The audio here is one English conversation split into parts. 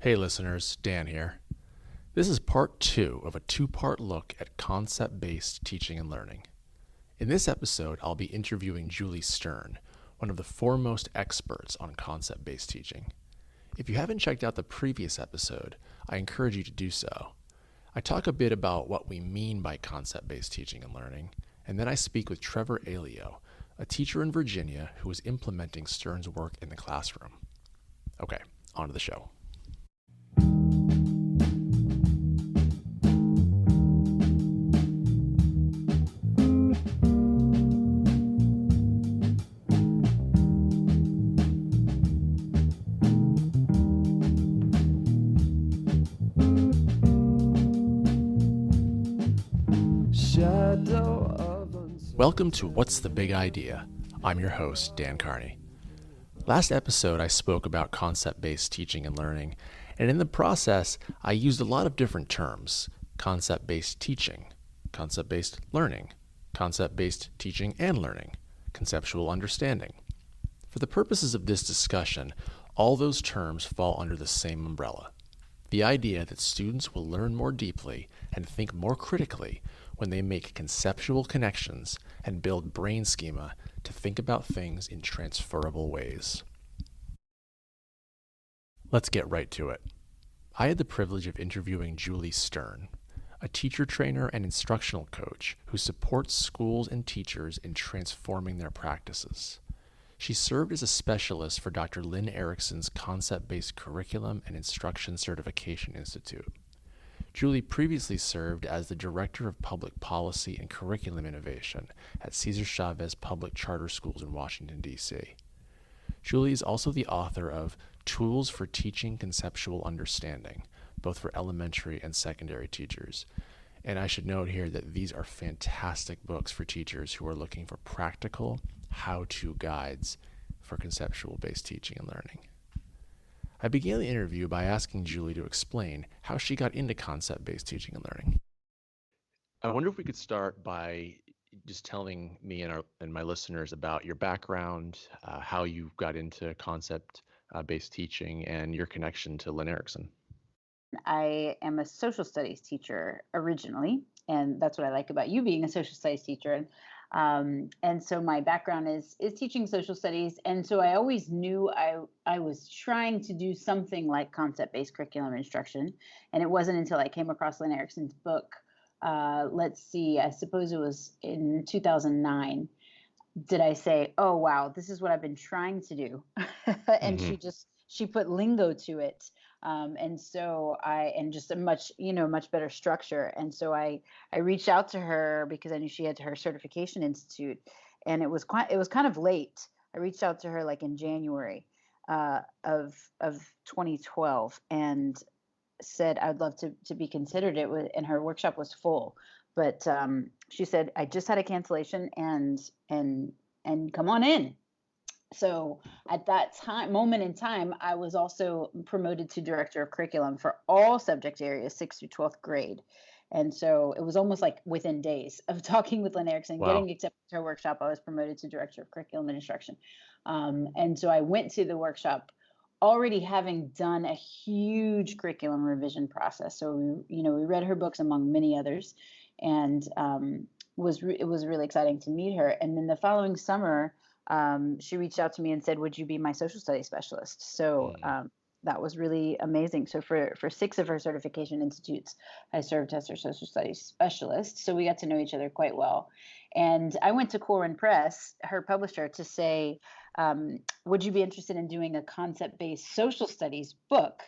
Hey listeners, Dan here. This is part 2 of a 2-part look at concept-based teaching and learning. In this episode, I'll be interviewing Julie Stern, one of the foremost experts on concept-based teaching. If you haven't checked out the previous episode, I encourage you to do so. I talk a bit about what we mean by concept-based teaching and learning, and then I speak with Trevor Alio, a teacher in Virginia who is implementing Stern's work in the classroom. Okay, on to the show. Welcome to What's the Big Idea? I'm your host, Dan Carney. Last episode, I spoke about concept-based teaching and learning, and in the process, I used a lot of different terms: concept-based teaching, concept-based learning, concept-based teaching and learning, conceptual understanding. For the purposes of this discussion, all those terms fall under the same umbrella: the idea that students will learn more deeply and think more critically when they make conceptual connections and build brain schema to think about things in transferable ways. Let's get right to it. I had the privilege of interviewing Julie Stern, a teacher trainer and instructional coach who supports schools and teachers in transforming their practices. She served as a specialist for Dr. Lynn Erickson's Concept-Based Curriculum and Instruction Certification Institute. Julie previously served as the Director of Public Policy and Curriculum Innovation at Cesar Chavez Public Charter Schools in Washington, D.C. Julie is also the author of Tools for Teaching Conceptual Understanding, both for elementary and secondary teachers. And I should note here that these are fantastic books for teachers who are looking for practical, how-to guides for conceptual-based teaching and learning. I began the interview by asking Julie to explain how she got into concept-based teaching and learning. I wonder if we could start by just telling me and my listeners about your background, how you got into concept-based teaching, and your connection to Lynn Erickson. I am a social studies teacher originally, and that's what I like about you being a social studies teacher. And so my background is teaching social studies, and so I always knew I was trying to do something like concept-based curriculum instruction, and it wasn't until I came across Lynn Erickson's book. Let's see, I suppose it was in 2009. Did I say, "Oh wow, this is what I've been trying to do," and she put lingo to it, and so and just a much better structure, and so I reached out to her because I knew she had her certification institute, and it was kind of late. I reached out to her like in January of 2012 and said I'd love to be considered. And her workshop was full, but she said I just had a cancellation and come on in. So at that moment in time, I was also promoted to director of curriculum for all subject areas, 6th through 12th grade. And so it was almost like within days of talking with Lynn Erickson, Wow. getting accepted to her workshop, I was promoted to director of curriculum and instruction. And so I went to the workshop already having done a huge curriculum revision process. So we read her books among many others, and it was really exciting to meet her. And then the following summer, she reached out to me and said, "Would you be my social studies specialist?" So that was really amazing. So for 6 of her certification institutes, I served as her social studies specialist. So we got to know each other quite well. And I went to Corwin Press, her publisher, to say, "Would you be interested in doing a concept-based social studies book?"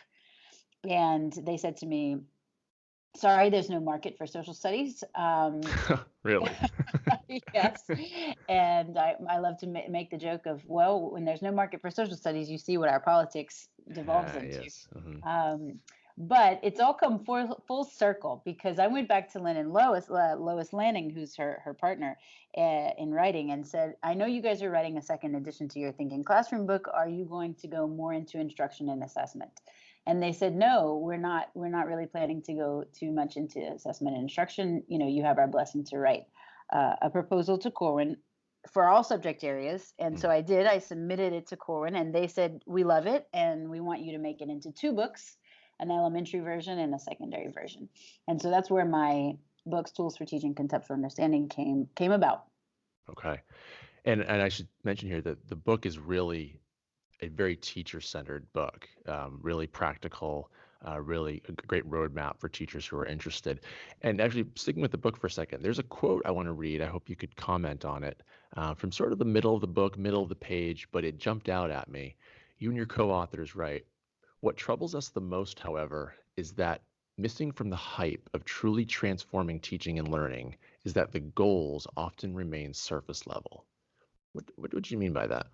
And they said to me, "Sorry, there's no market for social studies." Really? Yes. And I love to make the joke of, well, when there's no market for social studies, you see what our politics devolves into. Yes. Mm-hmm. But it's all come full circle because I went back to Lynn and Lois Lanning, who's her partner in writing, and said, "I know you guys are writing a second edition to your Thinking Classroom book. Are you going to go more into instruction and assessment?" And they said, "No, we're not really planning to go too much into assessment and instruction. You have our blessing to write a proposal to Corwin for all subject areas." And so I did. I submitted it to Corwin, and they said, "We love it, and we want you to make it into 2 books." an elementary version and a secondary version. And so that's where my books, Tools for Teaching Conceptual Understanding, came about. Okay. And I should mention here that the book is really a very teacher-centered book, really practical, really a great roadmap for teachers who are interested. And actually, sticking with the book for a second, there's a quote I want to read. I hope you could comment on it from sort of the middle of the book, middle of the page, but it jumped out at me. You and your co-authors write, "What troubles us the most, however, is that missing from the hype of truly transforming teaching and learning is that the goals often remain surface level." What would you mean by that?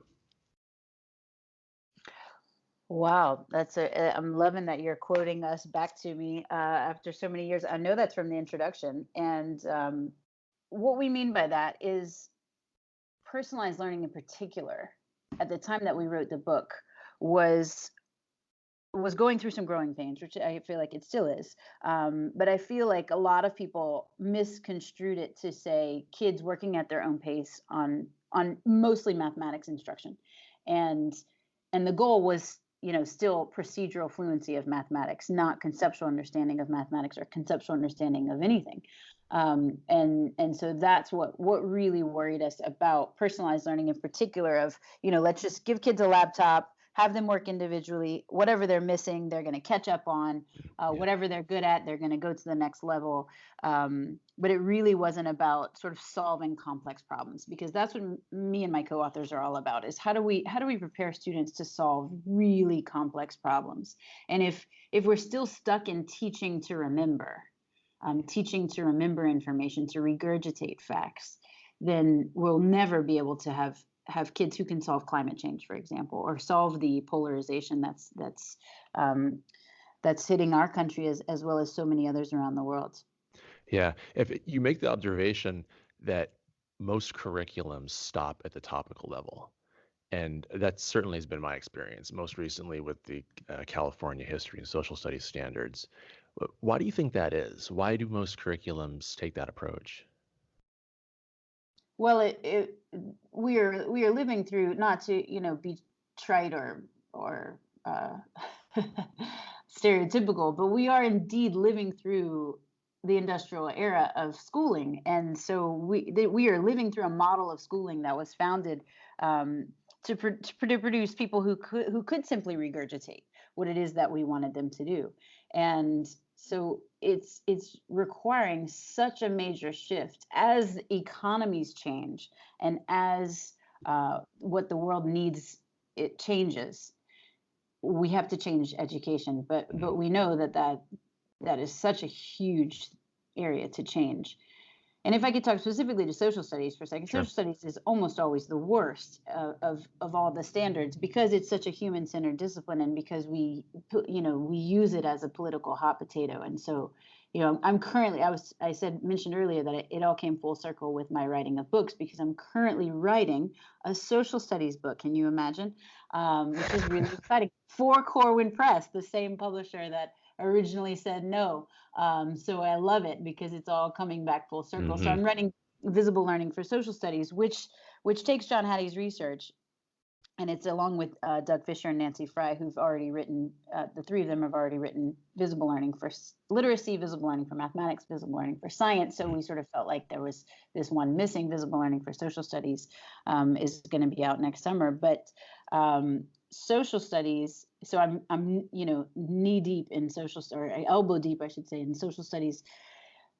Wow, I'm loving that you're quoting us back to me after so many years. I know that's from the introduction, and what we mean by that is personalized learning in particular. At the time that we wrote the book, was was going through some growing pains, which I feel like it still is. But I feel like a lot of people misconstrued it to say kids working at their own pace on mostly mathematics instruction, and the goal was, still procedural fluency of mathematics, not conceptual understanding of mathematics or conceptual understanding of anything. And so that's what really worried us about personalized learning in particular. Of, let's just give kids a laptop, have them work individually. Whatever they're missing, they're going to catch up on. Yeah. Whatever they're good at, they're going to go to the next level. But it really wasn't about sort of solving complex problems, because that's what me and my co-authors are all about: is how do we prepare students to solve really complex problems. And if we're still stuck in teaching to remember information, to regurgitate facts, then we'll never be able to have kids who can solve climate change, for example, or solve the polarization um, that's hitting our country as well as so many others around the world. Yeah. If you make the observation that most curriculums stop at the topical level, and that certainly has been my experience, most recently with the California History and Social Studies standards. Why do you think that is? Why do most curriculums take that approach? Well, we are living through, not to be trite or stereotypical, but we are indeed living through the industrial era of schooling, and so we are living through a model of schooling that was founded to produce people who could simply regurgitate what it is that we wanted them to do. And so it's requiring such a major shift as economies change, and as what the world needs, it changes. We have to change education, but we know that is such a huge area to change. And if I could talk specifically to social studies for a second, Sure. social studies is almost always the worst of all the standards, because it's such a human-centered discipline, and because we use it as a political hot potato. And so, I'm currently, I said mentioned earlier that it all came full circle with my writing of books, because I'm currently writing a social studies book. Can you imagine? Which is really exciting, for Corwin Press, the same publisher that originally said no. So I love it because it's all coming back full circle. So Hmm. I'm writing Visible Learning for Social Studies, which takes John Hattie's research, and it's along with Doug Fisher and Nancy Fry, who've already written. The three of them have already written Visible Learning for Literacy, Visible Learning for Mathematics, Visible Learning for Science. So we sort of felt like there was this one missing. Visible Learning for Social Studies is going to be out next summer, but social studies. So I'm knee deep in or elbow deep, I should say, in social studies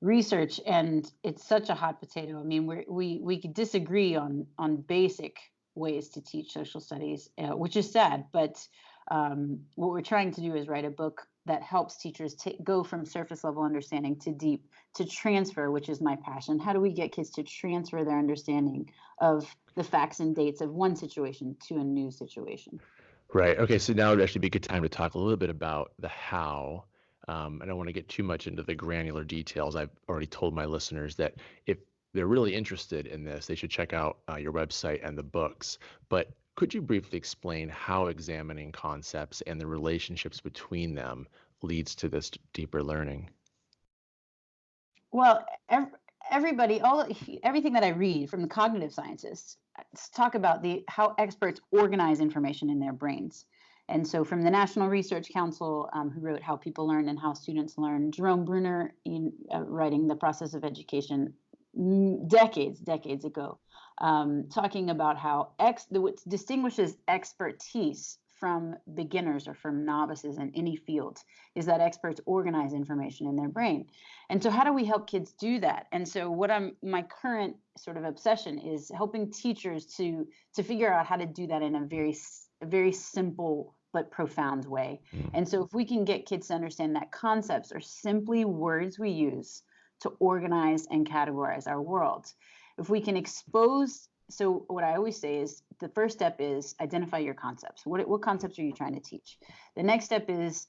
research, and it's such a hot potato. I mean, we could disagree on basic ways to teach social studies, which is sad. But what we're trying to do is write a book that helps teachers go from surface level understanding to deep, to transfer, which is my passion. How do we get kids to transfer their understanding of the facts and dates of one situation to a new situation? Right. Okay. So now would actually be a good time to talk a little bit about the how. I don't want to get too much into the granular details. I've already told my listeners that if they're really interested in this, they should check out your website and the books. But could you briefly explain how examining concepts and the relationships between them leads to this deeper learning? Well, everybody, everything that I read from the cognitive scientists talk about the how experts organize information in their brains. And so, from the National Research Council, who wrote How People Learn and How Students Learn, Jerome Bruner, writing The Process of Education decades ago, talking about how what distinguishes expertise from beginners or from novices in any field is that experts organize information in their brain. And so how do we help kids do that? And so my current sort of obsession is helping teachers to figure out how to do that in a very simple but profound way. And so if we can get kids to understand that concepts are simply words we use to organize and categorize our world. If we can so what I always say is the first step is identify your concepts. What concepts are you trying to teach? The next step is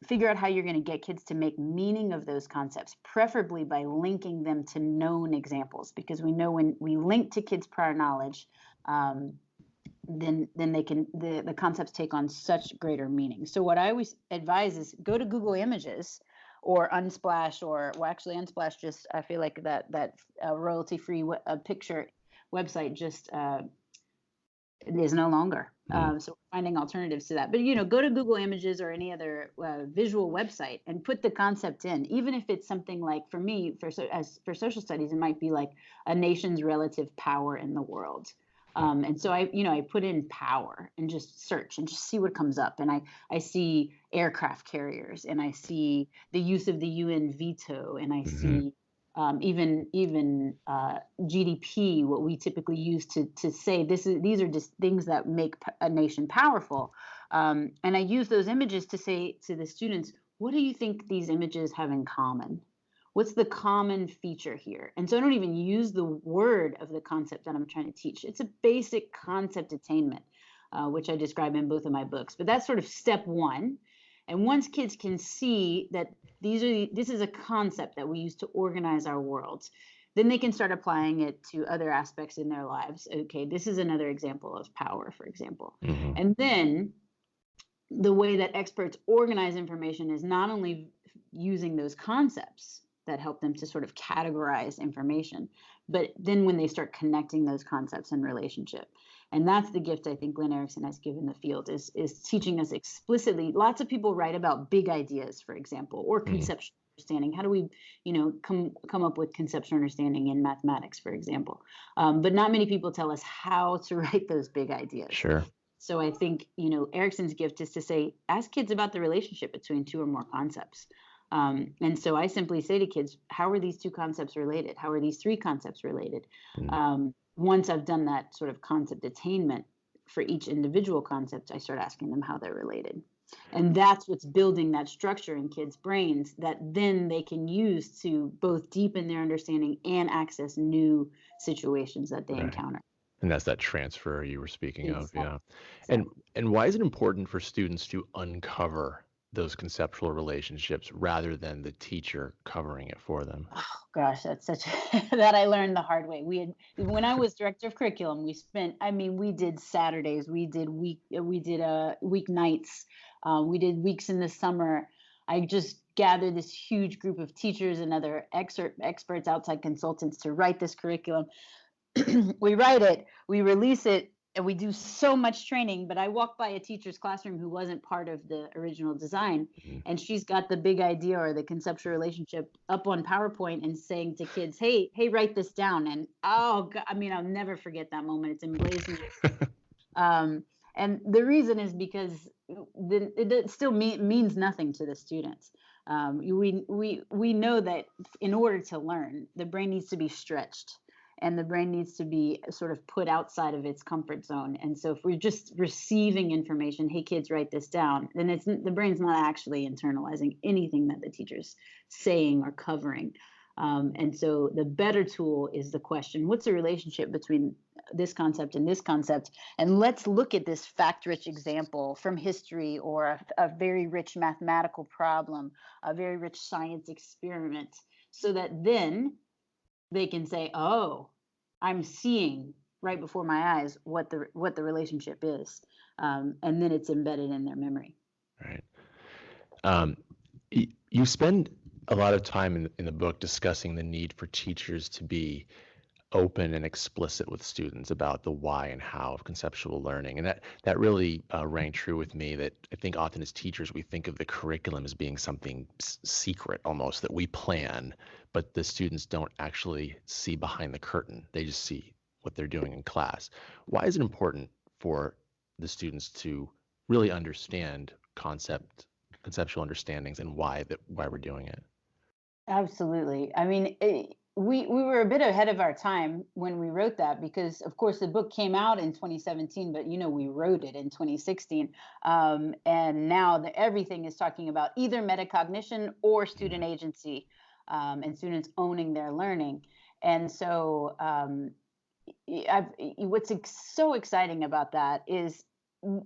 figure out how you're going to get kids to make meaning of those concepts, preferably by linking them to known examples, because we know when we link to kids' prior knowledge, then the concepts take on such greater meaning. So what I always advise is go to Google Images or Unsplash, actually Unsplash just, I feel like that royalty-free picture website just is no longer. So we're finding alternatives to that. But go to Google Images or any other visual website and put the concept in, even if it's something like, for me, for social studies, it might be like a nation's relative power in the world. And so I put in power and just search and just see what comes up. And I see aircraft carriers, and I see the use of the UN veto, and I see even GDP, what we typically use to say these are just things that make a nation powerful. And I use those images to say to the students, what do you think these images have in common? What's the common feature here? And so I don't even use the word of the concept that I'm trying to teach. It's a basic concept attainment, which I describe in both of my books. But that's sort of step one. And once kids can see that this is a concept that we use to organize our worlds, then they can start applying it to other aspects in their lives. Okay, this is another example of power, for example. And then the way that experts organize information is not only using those concepts that help them to sort of categorize information, but then when they start connecting those concepts in relationship. And that's the gift I think Glenn Erickson has given the field, is teaching us explicitly. Lots of people write about big ideas, for example, or conceptual understanding. How do we, come up with conceptual understanding in mathematics, for example? But not many people tell us how to write those big ideas. Sure. So I think, Erickson's gift is to say, ask kids about the relationship between two or more concepts. And so I simply say to kids, how are these two concepts related? How are these three concepts related? Once I've done that sort of concept attainment for each individual concept, I start asking them how they're related. And that's what's building that structure in kids' brains that then they can use to both deepen their understanding and access new situations that they encounter. And that's that transfer you were speaking of. Yeah. Exactly. And why is it important for students to uncover those conceptual relationships rather than the teacher covering it for them? Oh gosh, that's that I learned the hard way. When I was director of curriculum, we did Saturdays, we did weeknights, we did weeks in the summer. I just gathered this huge group of teachers and other experts, outside consultants, to write this curriculum. We write it, we release it, and we do so much training. But I walked by a teacher's classroom who wasn't part of the original design, and she's got the big idea or the conceptual relationship up on PowerPoint and saying to kids, hey, write this down. And oh God, I'll never forget that moment. It's emblazoned. And the reason is because it still means nothing to the students. We know that in order to learn, the brain needs to be stretched. And the brain needs to be sort of put outside of its comfort zone. And so if we're just receiving information, hey, kids, write this down, then the brain's not actually internalizing anything that the teacher's saying or covering. And so the better tool is the question, what's the relationship between this concept and this concept? And let's look at this fact-rich example from history, or a very rich mathematical problem, a very rich science experiment, so that then they can say, oh, I'm seeing right before my eyes what the relationship is. And then it's embedded in their memory. Right. You spend a lot of time in the book discussing the need for teachers to be open and explicit with students about the why and how of conceptual learning. And that really rang true with me, that I think often as teachers, we think of the curriculum as being something secret almost that we plan, but the students don't actually see behind the curtain. They just see what they're doing in class. Why is it important for the students to really understand conceptual understandings and why we're doing it? Absolutely. I mean, we were a bit ahead of our time when we wrote that because, of course, the book came out in 2017, but we wrote it in 2016, and now everything is talking about either metacognition or student agency, and students owning their learning. And so, what's so exciting about that is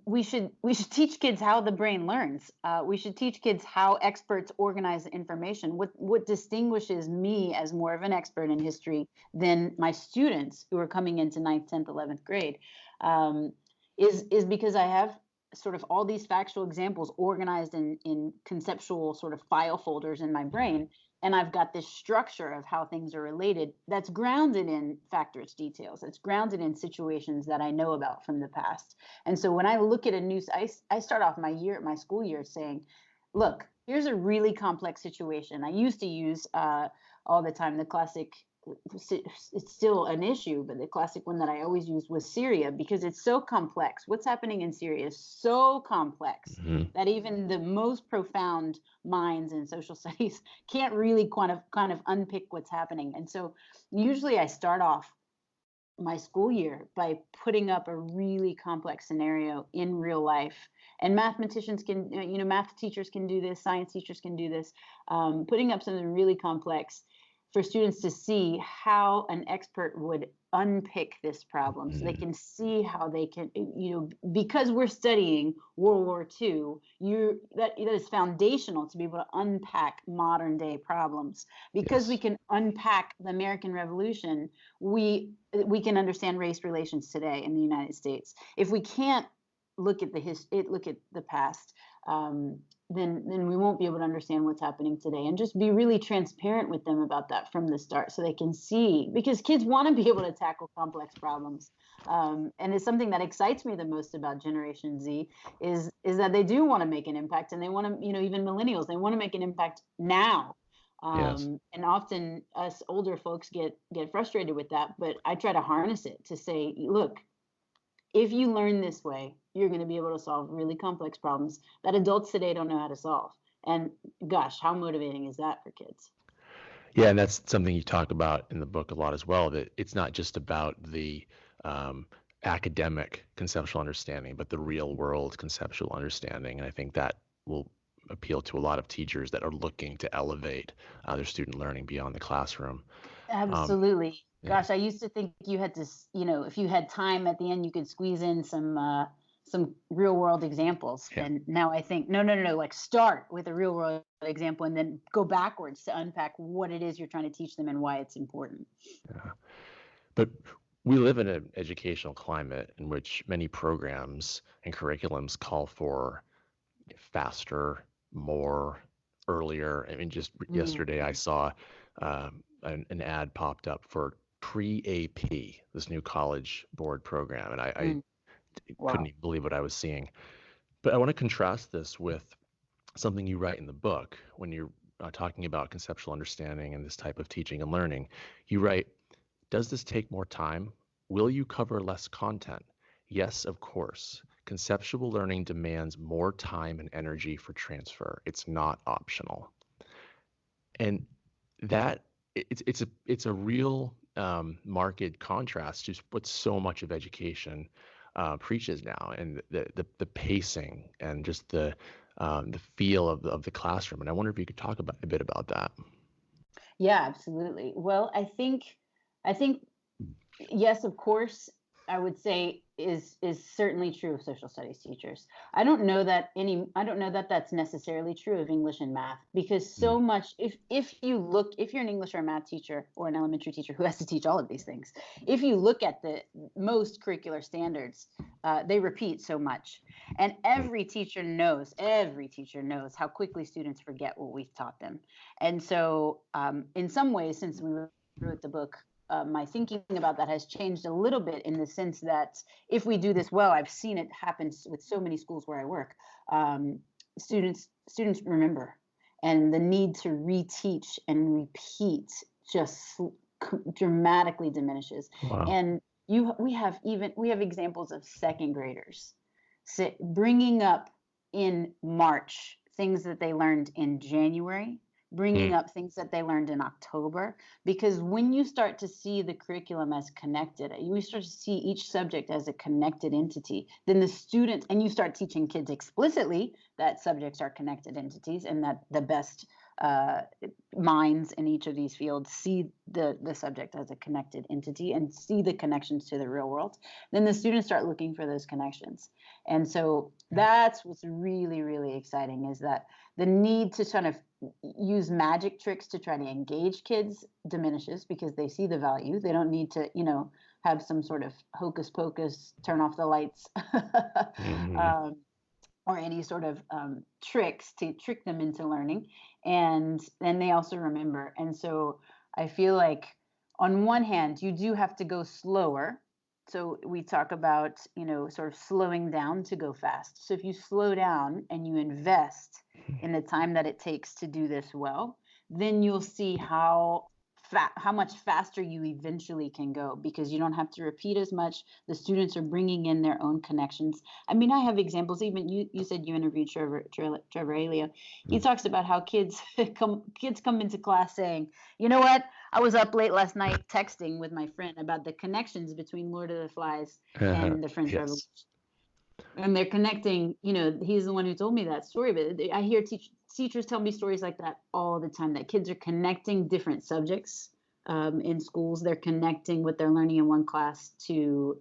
we should teach kids how the brain learns. We should teach kids how experts organize information. What distinguishes me as more of an expert in history than my students who are coming into ninth, 10th, 11th grade, um, is because I have sort of all these factual examples organized in conceptual sort of file folders in my brain. And I've got this structure of how things are related that's grounded in fact-rich details. It's grounded in situations that I know about from the past. And so when I look at I start off my school year saying, look, here's a really complex situation. I used to use all the time the classic, it's still an issue, but the classic one that I always used was Syria because it's so complex. What's happening in Syria is so complex Mhm. that even the most profound minds in social studies can't really kind of unpick what's happening. And so usually I start off my school year by putting up a really complex scenario in real life. And mathematicians can, math teachers can do this, science teachers can do this, putting up something really complex for students to see how an expert would unpick this problem so they Mhm. can see how they can, because we're studying World War II, that is foundational to be able to unpack modern day problems. Because we Yes. can unpack the American Revolution, we can understand race relations today in the United States. If we can't look at the past, then we won't be able to understand what's happening today. And just be really transparent with them about that from the start, so they can see, because kids want to be able to tackle complex problems. And it's something that excites me the most about Generation Z is that they do want to make an impact, and they want to, even millennials, they want to make an impact now. Yes. And often us older folks get frustrated with that, but I try to harness it to say, look, if you learn this way, you're going to be able to solve really complex problems that adults today don't know how to solve. And gosh, how motivating is that for kids? Yeah, and that's something you talk about in the book a lot as well, that it's not just about the um, academic conceptual understanding, but the real world conceptual understanding. And I think that will appeal to a lot of teachers that are looking to elevate their student learning beyond the classroom. Um, Absolutely. yeah, Gosh, I used to think you had to, if you had time at the end, you could squeeze in some real world examples. yeah, And now I think, no, no, no, no, like start with a real world example and then go backwards to unpack what it is you're trying to teach them and why it's important. yeah. But we live in an educational climate in which many programs and curriculums call for faster, more, earlier. I mean, just yesterday I Mhm. saw an ad popped up for pre-AP, this new college board program, and I Mm. couldn't Wow. even believe what I was seeing. But I want to contrast this with something you write in the book when you're talking about conceptual understanding and this type of teaching and learning. You write, does this take more time? Will you cover less content? Yes, of course. Conceptual learning demands more time and energy for transfer. It's not optional. And that it's a real marked contrast to what so much of education preaches now, and the pacing and just the feel of the classroom. And I wonder if you could talk about a bit about that. Yeah, absolutely. Well, I think yes, of course, I would say is certainly true of social studies teachers. I don't know that that's necessarily true of English and math, because Mm, so much, if you're an English or a math teacher or an elementary teacher who has to teach all of these things, if you look at the most curricular standards, they repeat so much. And mm, every teacher knows how quickly students forget what we've taught them. And so, in some ways, since we wrote the book, my thinking about that has changed a little bit in the sense that if we do this well, I've seen it happen with so many schools where I work. Um, students remember, and the need to reteach and repeat just dramatically diminishes. Wow. And we have examples of second graders bringing up in March things that they learned in January, bringing Mm. up things that they learned in October. Because when you start to see the curriculum as connected, you start to see each subject as a connected entity, then the students, and you start teaching kids explicitly that subjects are connected entities and that the best uh, minds in each of these fields see the subject as a connected entity and see the connections to the real world, then the students start looking for those connections. And so that's what's really, really exciting, is that the need to kind of use magic tricks to try to engage kids diminishes because they see the value. They don't need to, have some sort of hocus pocus, turn off the lights, Hmm. um, or any sort of tricks to trick them into learning. And then they also remember. And so I feel like on one hand, you do have to go slower. So we talk about, sort of slowing down to go fast. So if you slow down and you invest in the time that it takes to do this well, then you'll see how much faster you eventually can go, because you don't have to repeat as much. The students are bringing in their own connections. I mean, I have examples. Even you said you interviewed Trevor Alio. He talks about how kids come into class saying, "You know what? I was up late last night texting with my friend about the connections between Lord of the Flies and the French Revolution." Yes. And they're connecting. He's the one who told me that story, but I hear teachers tell me stories like that all the time, that kids are connecting different subjects in schools. They're connecting what they're learning in one class to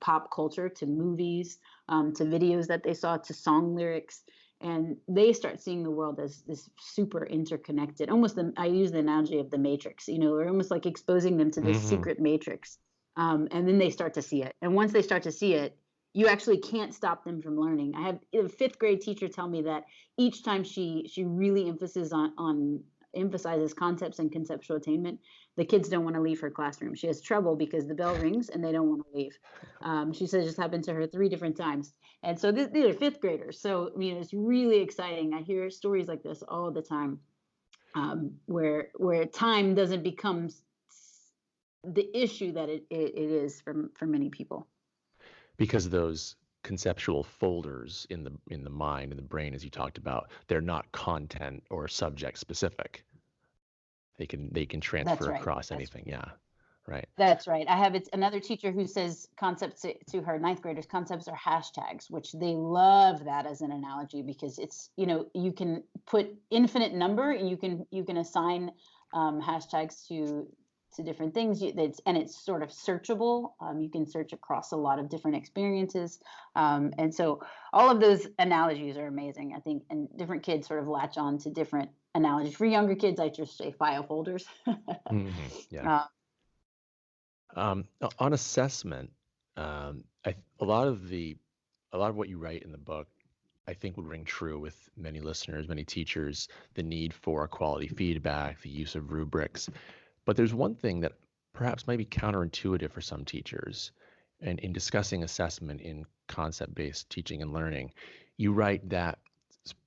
pop culture, to movies, to videos that they saw, to song lyrics. And they start seeing the world as this super interconnected, almost I use the analogy of the matrix, we're almost like exposing them to this Hmm. secret matrix. And then they start to see it, and once they start to see it, you actually can't stop them from learning. I had a fifth grade teacher tell me that each time she really emphasizes concepts and conceptual attainment, the kids don't want to leave her classroom. She has trouble because the bell rings and they don't want to leave. She says this happened to her 3 different times. And so these are fifth graders. So it's really exciting. I hear stories like this all the time, where time doesn't become the issue that it is for many people. Because those conceptual folders in the mind and the brain, as you talked about, they're not content or subject specific. They can That's transfer right. across That's anything. Yeah. Right. That's right. I have another teacher who says concepts to her ninth graders. Concepts are hashtags, which they love that as an analogy, because it's, you can put infinite number, and you can assign hashtags to different things. And it's sort of searchable. You can search across a lot of different experiences, and so all of those analogies are amazing, I think. And different kids sort of latch on to different analogies. For younger kids, I just say file folders. Yeah. uh, On assessment, a lot of what you write in the book, I think, would ring true with many listeners, many teachers, the need for quality feedback, the use of rubrics. But there's one thing that perhaps might be counterintuitive for some teachers. And in discussing assessment in concept-based teaching and learning, you write that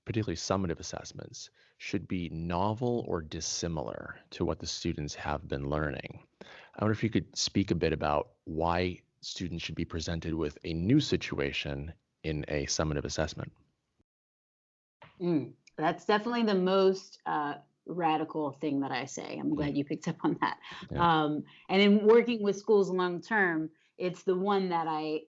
particularly summative assessments should be novel or dissimilar to what the students have been learning. I wonder if you could speak a bit about why students should be presented with a new situation in a summative assessment. That's definitely the most radical thing that I say. I'm Mm. glad you picked up on that. Yeah. And in working with schools long term, it's the one that I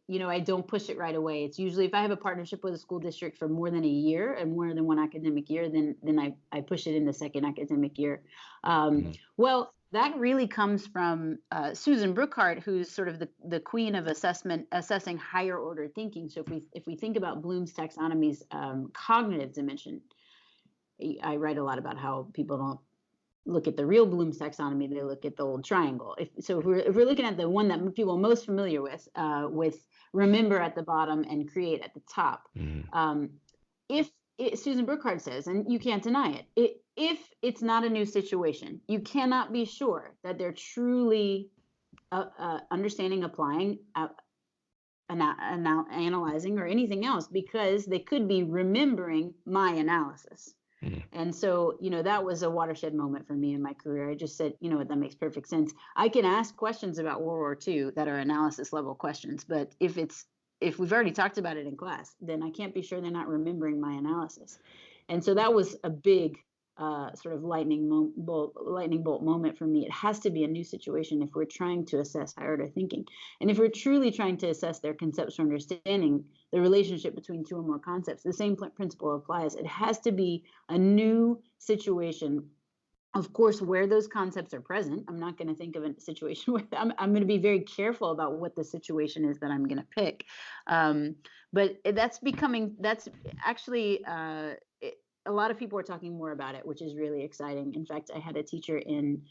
don't push it right away. It's usually if I have a partnership with a school district for more than a year and more than one academic year, then I push it in the second academic year. Mhm. Well, that really comes from Susan Brookhart, who's sort of the queen of assessing higher order thinking. So if we think about Bloom's taxonomy's cognitive dimension, I write a lot about how people don't look at the real Bloom's taxonomy; they look at the old triangle. If we're looking at the one that people are most familiar with remember at the bottom and create at the top, Mhm. if Susan Brookhart says, and you can't deny it, if it's not a new situation, you cannot be sure that they're truly understanding, applying, analyzing, or anything else, because they could be remembering my analysis. Mm. And so, that was a watershed moment for me in my career. I just said, you know what, that makes perfect sense. I can ask questions about World War II that are analysis level questions, but if we've already talked about it in class, then I can't be sure they're not remembering my analysis. And so that was a big sort of lightning bolt moment for me. It has to be a new situation if we're trying to assess higher order thinking, and if we're truly trying to assess their conceptual understanding, the relationship between two or more concepts. The same principle applies. It has to be a new situation. Of course, where those concepts are present, I'm not going to think of a situation where I'm going to be very careful about what the situation is that I'm going to pick. But that's actually, a lot of people are talking more about it, which is really exciting. In fact, I had a teacher in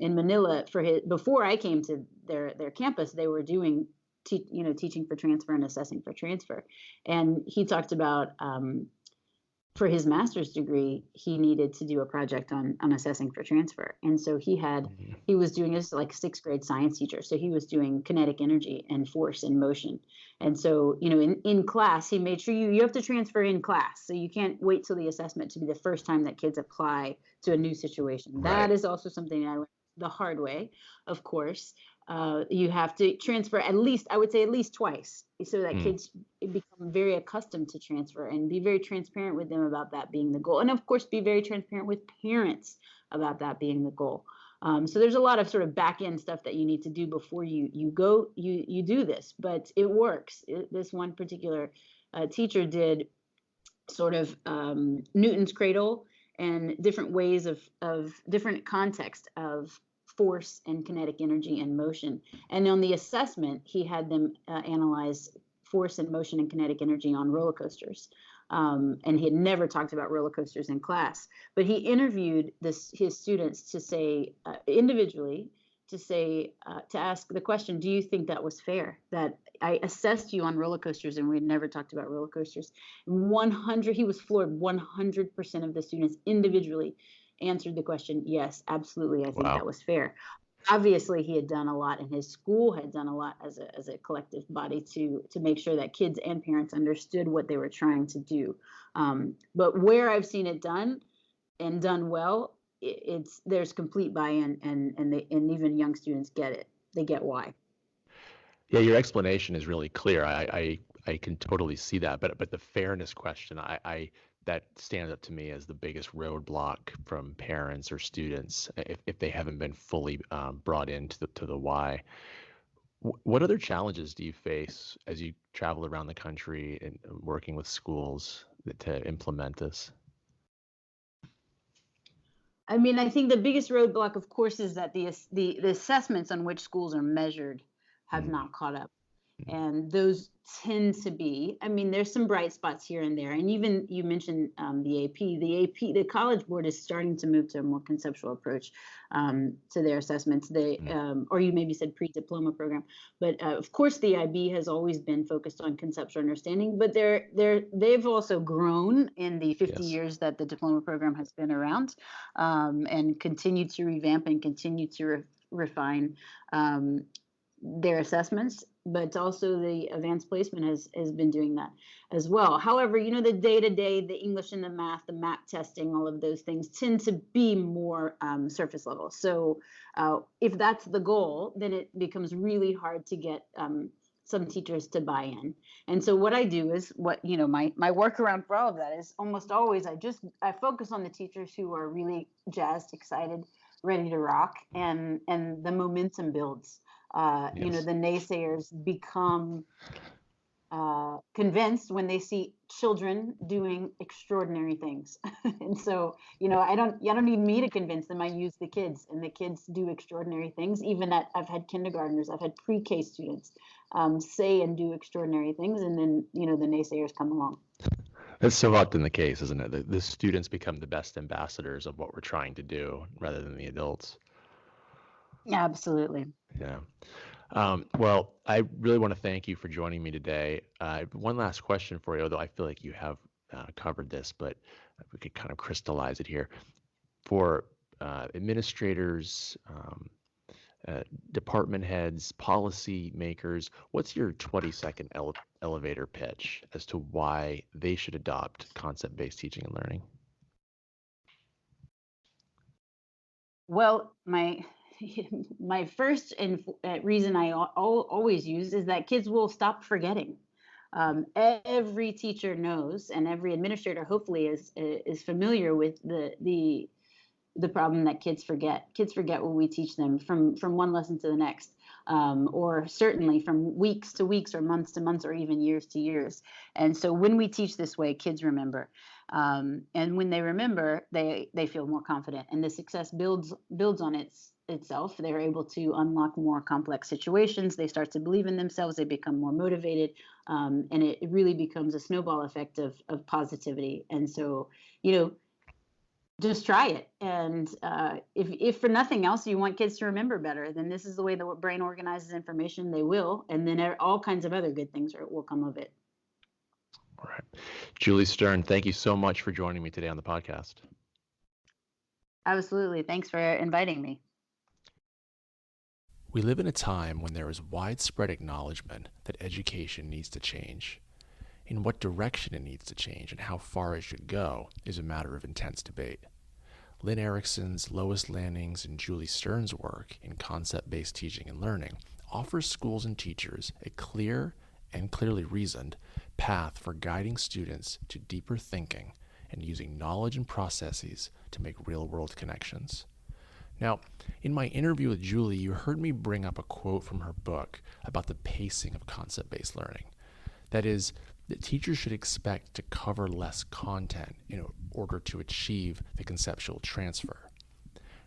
Manila before I came to their campus. They were doing teaching for transfer and assessing for transfer, and he talked about for his master's degree, he needed to do a project on assessing for transfer. And so he was doing this like sixth grade science teacher. So he was doing kinetic energy and force and motion. And so, in class, he made sure you have to transfer in class. So you can't wait till the assessment to be the first time that kids apply to a new situation. Right. That is also something I learned the hard way, of course. You have to transfer at least twice, so that kids become very accustomed to transfer, and be very transparent with them about that being the goal. And of course, be very transparent with parents about that being the goal. So there's a lot of sort of back end stuff that you need to do before you do this, but it works. This one particular teacher did sort of Newton's cradle and different ways of different context of force and kinetic energy and motion. And on the assessment, he had them analyze force and motion and kinetic energy on roller coasters. And he had never talked about roller coasters in class, but he interviewed his students to say individually, to ask the question, do you think that was fair, that I assessed you on roller coasters and we had never talked about roller coasters? He was floored. 100% of the students individually answered the question, yes, absolutely, I think Wow. that was fair. Obviously, he had done a lot, and his school had done a lot as a collective body to make sure that kids and parents understood what they were trying to do. But where I've seen it done and done well, there's complete buy-in, and even young students get it. They get why. Yeah, your explanation is really clear. I can totally see that, but the fairness question, that stands up to me as the biggest roadblock from parents or students if they haven't been fully brought into the why. What other challenges do you face as you travel around the country and working with schools to implement this? I mean, I think the biggest roadblock, of course, is that the assessments on which schools are measured have not caught up. And those tend to be, I mean, there's some bright spots here and there. And even you mentioned the AP. The College Board is starting to move to a more conceptual approach to their assessments. Or you maybe said pre-diploma program. But of course, the IB has always been focused on conceptual understanding. But they've also grown in the 50 years that the diploma program has been around, and continue to revamp and continue to refine their assessments. But also the advanced placement has been doing that as well. However, the day-to-day, the English and the math, the map testing, all of those things tend to be more surface level. So if that's the goal, then it becomes really hard to get some teachers to buy in. And so what I do is my workaround for all of that is almost always I focus on the teachers who are really jazzed, excited, ready to rock, and the momentum builds. The naysayers become convinced when they see children doing extraordinary things. And so, I don't need me to convince them. I use the kids, and the kids do extraordinary things. Even I've had kindergartners, I've had pre-K students say and do extraordinary things, and then, the naysayers come along. That's so often the case, isn't it? The students become the best ambassadors of what we're trying to do rather than the adults. Absolutely. Yeah. Well, I really want to thank you for joining me today. One last question for you, although I feel like you have covered this, but we could kind of crystallize it here. For administrators, department heads, policy makers, what's your 20-second elevator pitch as to why they should adopt concept-based teaching and learning? Well, my my first reason I always use is that kids will stop forgetting. Every teacher knows, and every administrator hopefully is familiar with the problem that kids forget. Kids forget what we teach them from one lesson to the next, or certainly from weeks to weeks, or months to months, or even years to years. And so when we teach this way, kids remember. And when they remember, they feel more confident, and the success builds on itself. They're able to unlock more complex situations. They start to believe in themselves. They become more motivated, and it really becomes a snowball effect of positivity. And so, just try it. And if for nothing else, you want kids to remember better, then this is the way the brain organizes information. They will, and then all kinds of other good things will come of it. All right. Julie Stern, thank you so much for joining me today on the podcast. Absolutely. Thanks for inviting me. We live in a time when there is widespread acknowledgement that education needs to change. In what direction it needs to change and how far it should go is a matter of intense debate. Lynn Erickson's, Lois Lanning's, and Julie Stern's work in concept-based teaching and learning offers schools and teachers a clear and clearly reasoned path for guiding students to deeper thinking and using knowledge and processes to make real-world connections. Now, in my interview with Julie, you heard me bring up a quote from her book about the pacing of concept-based learning. That is, that teachers should expect to cover less content in order to achieve the conceptual transfer.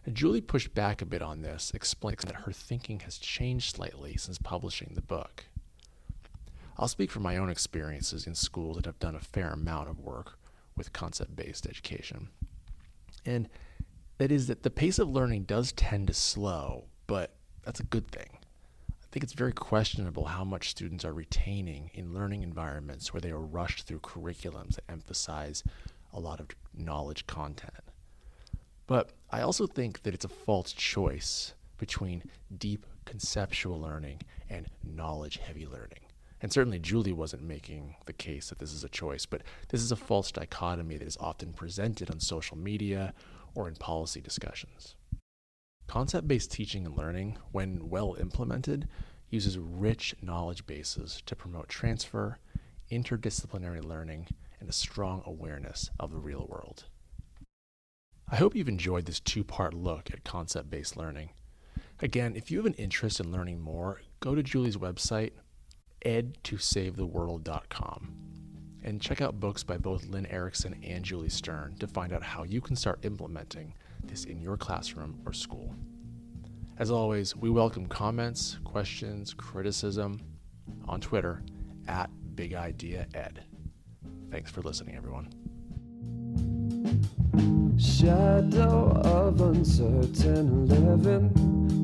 And Julie pushed back a bit on this, explaining that her thinking has changed slightly since publishing the book. I'll speak from my own experiences in schools that have done a fair amount of work with concept-based education. And that is that the pace of learning does tend to slow, but that's a good thing. I think it's very questionable how much students are retaining in learning environments where they are rushed through curriculums that emphasize a lot of knowledge content. But I also think that it's a false choice between deep conceptual learning and knowledge-heavy learning. And certainly Julie wasn't making the case that this is a choice, but this is a false dichotomy that is often presented on social media or in policy discussions. Concept-based teaching and learning, when well implemented, uses rich knowledge bases to promote transfer, interdisciplinary learning, and a strong awareness of the real world. I hope you've enjoyed this two-part look at concept-based learning. Again, if you have an interest in learning more, go to Julie's website, edtosavetheworld.com, and check out books by both Lynn Erickson and Julie Stern to find out how you can start implementing this in your classroom or school. As always, we welcome comments, questions, criticism on Twitter at BigIdeaEd. Thanks for listening, everyone. Shadow of uncertain living,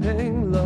hang low.